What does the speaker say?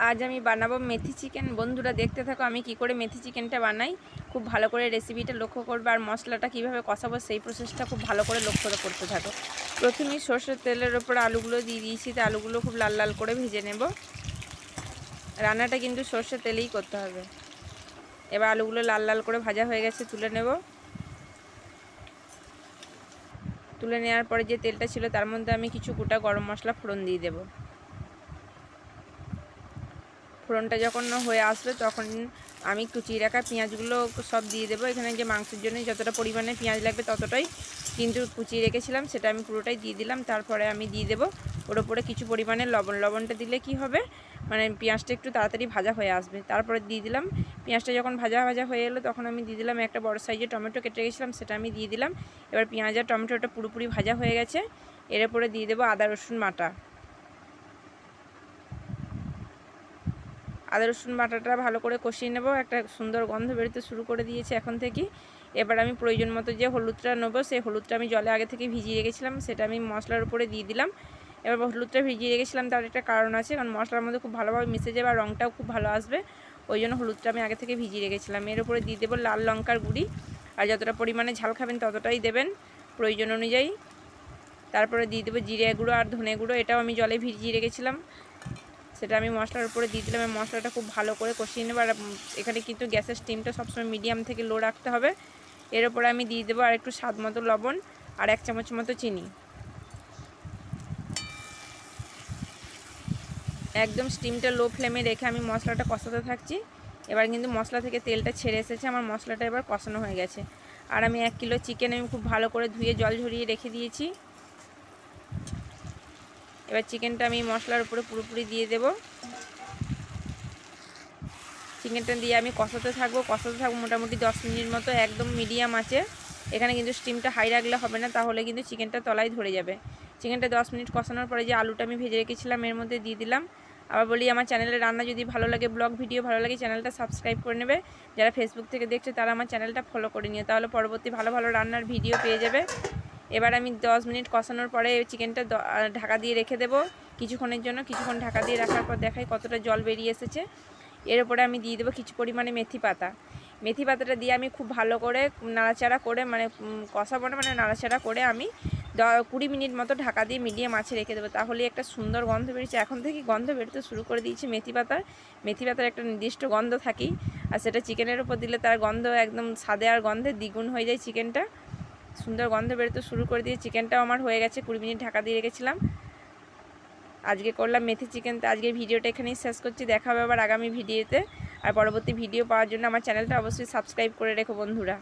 আজ আমি বানাবো মেথি চিকেন। বন্ধুরা দেখতে থাকো আমি কি করে মেথি চিকেনটা বানাই। খুব ভালো করে রেসিপিটা লক্ষ্য করবে আর মশলাটা কিভাবে কষাবো সেই প্রসেসটা খুব ভালো করে লক্ষ্য করতে থাকো। প্রথমেই সর্ষের তেলের ওপর আলুগুলো দিয়ে দিয়েছি, তো আলুগুলো খুব লাল লাল করে ভেজে নেব। রান্নাটা কিন্তু সর্ষের তেলেই করতে হবে। এবার আলুগুলো লাল লাল করে ভাজা হয়ে গেছে, তুলে নেব। তুলে নেওয়ার পরে যে তেলটা ছিল তার মধ্যে আমি কিছু গোটা গরম মশলা ফোড়ন দিয়ে দেবো। ফোড়নটা যখন হয়ে আসবে তখন আমি কুচিয়ে রাখা পেঁয়াজগুলো সব দিয়ে দেবো। এখানে যে মাংসের জন্য যতটা পরিমাণে পেঁয়াজ লাগবে ততটাই কিন্তু কুচিয়ে রেখেছিলাম, সেটা আমি পুরোটাই দিয়ে দিলাম। তারপরে আমি দিয়ে দেবো ওর ওপরে কিছু পরিমাণে লবণ। লবণটা দিলে কি হবে, মানে পেঁয়াজটা একটু তাড়াতাড়ি ভাজা হয়ে আসবে। তারপরে দিয়ে দিলাম, পেঁয়াজটা যখন ভাজা হয়ে এলো তখন আমি দিয়ে দিলাম একটা বড় সাইজের টমেটো কেটে রেখেছিলাম, সেটা আমি দিয়ে দিলাম। এবার পেঁয়াজ আর টমেটোটা পুরোপুরি ভাজা হয়ে গেছে। এর উপরে দিয়ে দেবো আদা রসুন বাটা। আদা রসুন বাটাটা ভালো করে কষিয়ে নেব। একটা সুন্দর গন্ধ বেরোতে শুরু করে দিয়েছে এখন থেকেই। এবার আমি প্রয়োজন মতো যে হলুদটা নেবো, সেই হলুদটা আমি জলে আগে থেকে ভিজিয়ে রেখেছিলাম, সেটা আমি মশলার উপরে দিয়ে দিলাম। এবার হলুদটা ভিজিয়ে রেখেছিলাম, তার একটা কারণ আছে, কারণ মশলার মধ্যে খুব ভালোভাবে মিশে যাবে আর রঙটাও খুব ভালো আসবে, ওই জন্য হলুদটা আমি আগে থেকে ভিজিয়ে রেখেছিলাম। এর উপরে দিয়ে দেবো লাল লঙ্কার গুঁড়ি, আর যতটা পরিমাণে ঝাল খাবেন ততটাই দেবেন প্রয়োজন অনুযায়ী। তারপরে দিয়ে দেবো জিরে গুঁড়ো আর ধনে গুঁড়ো, এটাও আমি জলে ভিজিয়ে রেখেছিলাম, সেটা আমি মশলার উপরে দিয়ে দিলাম। মশলাটা খুব ভালো করে কষিয়ে নেব। আর এখানে কিন্তু গ্যাসের স্টিমটা সবসময় মিডিয়াম থেকে লো রাখতে হবে। এর উপরে আমি দিয়ে দেবো আর একটু স্বাদ মতো লবণ আর 1 চামচ মতো চিনি। একদম স্টিমটা লো ফ্লেমে রেখে আমি মশলাটা কষাতে থাকছি। এবার কিন্তু মশলা থেকে তেলটা ছেড়ে এসেছে, আমার মশলাটা এবার কষানো হয়ে গেছে। আর আমি 1 কিলো চিকেন আমি খুব ভালো করে ধুয়ে জল ঝরিয়ে রেখে দিয়েছি। এবার চিকেনটা আমি মশলার উপরে পুরোপুরি দিয়ে দেবো। চিকেনটা দিয়ে আমি কষাতে থাকবো মোটামুটি 10 মিনিট মতো, একদম মিডিয়াম আছে। এখানে কিন্তু স্টিমটা হাই রাখলে হবে না, তাহলে কিন্তু চিকেনটা তলায় ধরে যাবে। চিকেনটা 10 মিনিট কষানোর পরে যে আলুটা আমি ভেজে রেখেছিলাম এর মধ্যে দিয়ে দিলাম। আবার বলি, আমার চ্যানেলের রান্না যদি ভালো লাগে, ব্লগ ভিডিও ভালো লাগে, চ্যানেলটা সাবস্ক্রাইব করে নেবে। যারা ফেসবুক থেকে দেখছে তারা আমার চ্যানেলটা ফলো করে নিও, তাহলে পরবর্তী ভালো ভালো রান্নার ভিডিও পেয়ে যাবে। এবার আমি 10 মিনিট কষানোর পরে চিকেনটা ঢাকা দিয়ে রেখে দেবো কিছুক্ষণের জন্য। কিছুক্ষণ ঢাকা দিয়ে রাখার পর দেখাই কতটা জল বেরিয়ে এসেছে। এর উপরে আমি দিয়ে দেবো কিছু পরিমাণে মেথি পাতা। মেথি পাতাটা দিয়ে আমি খুব ভালো করে নাড়াচাড়া করে, মানে কষাবো না, মানে নাড়াচাড়া করে আমি 20 মিনিট মতো ঢাকা দিয়ে মিডিয়াম আঁচে রেখে দেবো। তাহলে একটা সুন্দর গন্ধ বেরিয়েছে, এখন থেকে গন্ধ বেরোতে শুরু করে দিয়েছি মেথি পাতার একটা নির্দিষ্ট গন্ধ থাকি, আর সেটা চিকেনের উপর দিলে তার গন্ধ একদম স্বাদে আর গন্ধে দ্বিগুণ হয়ে যায়। চিকেনটা সুন্দর গন্ধ বেরোতে শুরু করে দিয়ে চিকেনটাও আমার হয়ে গেছে, 20 মিনিট ঢাকা দিয়ে রেখেছিলাম। আজকে করলাম মেথি চিকেন। তো আজকের ভিডিওটা এখানেই শেষ করছি, দেখা হবে আবার আগামী ভিডিওতে। আর পরবর্তী ভিডিও পাওয়ার জন্য আমার চ্যানেলটা অবশ্যই সাবস্ক্রাইব করে রেখো বন্ধুরা।